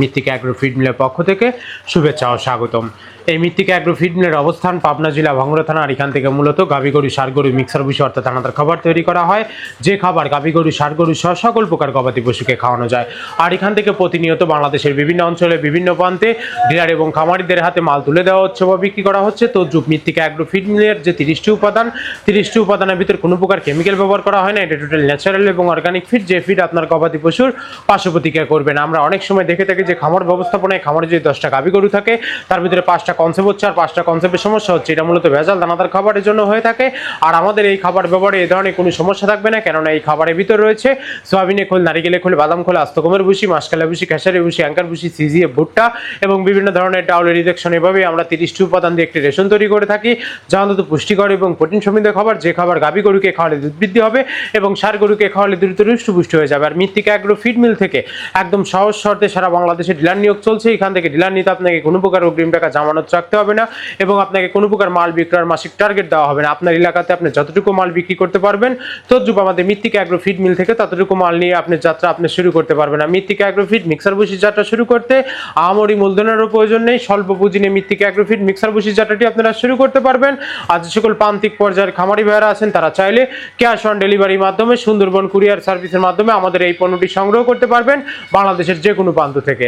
মৃত্তিকা agro feed মিলের পক্ষ থেকে শুভেচ্ছা ও স্বাগতম। এই মৃত্তিকা অ্যাগ্রো ফিড মিলের অবস্থান পাবনা জেলা ভাঙ্গুড়া থানা। আর এখান থেকে মূলত গাভী গরু, ষাঁড় গরু, মিক্সার ভুসি অর্থাৎ দানাদার খাবার তৈরি করা হয়, যে খাবার গাভী গরু, ষাঁড় গরু সহ সকল প্রকার গবাদি পশুকে খাওয়ানো যায়। আর এখান থেকে প্রতিনিয়ত বাংলাদেশের বিভিন্ন অঞ্চলে বিভিন্ন প্রান্তে ডিলার এবং খামারিদের হাতে মাল তুলে দেওয়া হচ্ছে বা বিক্রি করা হচ্ছে। তো মৃত্তিকা অ্যাগ্রো ফিড মিলের যে 30টি উপাদানের ভিতর কোনো প্রকার কেমিক্যাল ব্যবহার করা হয় না। এটা টোটাল ন্যাচারাল এবং অর্গানিক ফিড, যে ফিড আপনার গবাদি পশুর পার্শ্ব প্রতিক্রিয়া করবে না। আমরা অনেক সময় দেখে থাকি যে খামার ব্যবস্থাপনায় খামারে যদি 10টা গাভী গরু থাকে, তার ভিতরে 5টা কনসেপ্ট হচ্ছে, আর 5টা কনসেপ্টের সমস্যা হচ্ছে। এটা মূলত ভেজাল দানাদার খাবারের জন্য হয়ে থাকে। আর আমাদের এই খাবার ব্যবহারে এই ধরনের কোনো সমস্যা থাকবে না, কেননা এই খাবারের ভিতর রয়েছে সয়াবিনের খোল, নারিকেলের খোল, বাদাম খোল, আস্ত গমের ভুসি, মাসকালা ভুসি, খেসারি ভুসি, অ্যাঙ্কার ভুসি, সিজিএফ ভুট্টা এবং বিভিন্ন ধরনের ডাউলের রিজেকশন। এভাবেই আমরা 30টি উপাদান দিয়ে একটি রেশন তৈরি করে থাকি, যা অন্তত পুষ্টিকর এবং প্রোটিন সমৃদ্ধ খাবার, যে খাবার গাভী গরুকে খাওয়ালে দুধ বৃদ্ধি হবে এবং ষাঁড় গরুকে খাওয়ালে দ্রুত হৃষ্টপুষ্ট হয়ে যাবে। আর মৃত্তিকা অ্যাগ্রো ফিড মিল থেকে একদম সহজ শর্তে সারা বাংলাদেশে ডিলার নিয়োগ চলছে। এখান থেকে ডিলার নিতে আপনাকে কোনো প্রকার অগ্রিম টাকা জামানত রাখতে হবে না এবং আপনাকে কোনো প্রকার মাল বিক্রয়ের মাসিক টার্গেট দেওয়া হবে না। আপনার এলাকাতে আপনি যতটুকু মাল বিক্রি করতে পারবেন, তদ্রুপ আমাদের মৃত্তিকা অ্যাগ্রো ফিড মিল থেকে ততটুকু মাল নিয়ে আপনার যাত্রা আপনি শুরু করতে পারবেন। আর মৃত্তিকা অ্যাগ্রো ফিড মিক্সার ভুসির যাত্রা শুরু করতে আমরি মূলধনেরও প্রয়োজন নেই। স্বল্প পুঁজি নিয়ে মৃত্তিকা অ্যাগ্রো ফিড মিক্সার ভুসির যাত্রাটি আপনারা শুরু করতে পারবেন। আর যে সকল প্রান্তিক পর্যায়ের খামারি ভাইয়েরা আছেন, তারা চাইলে ক্যাশ অন ডেলিভারির মাধ্যমে সুন্দরবন কুরিয়ার সার্ভিসের মাধ্যমে আমাদের এই পণ্যটি সংগ্রহ করতে পারবেন বাংলাদেশের যে কোনো প্রান্ত থেকে।